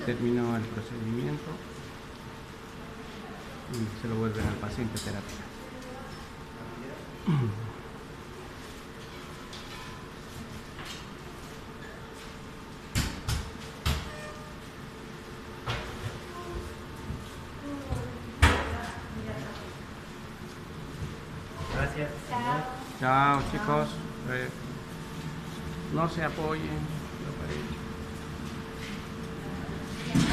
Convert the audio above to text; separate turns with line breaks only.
terminó el procedimiento y se lo vuelven al paciente terapia.
Gracias.
Chao chicos. No se apoyen.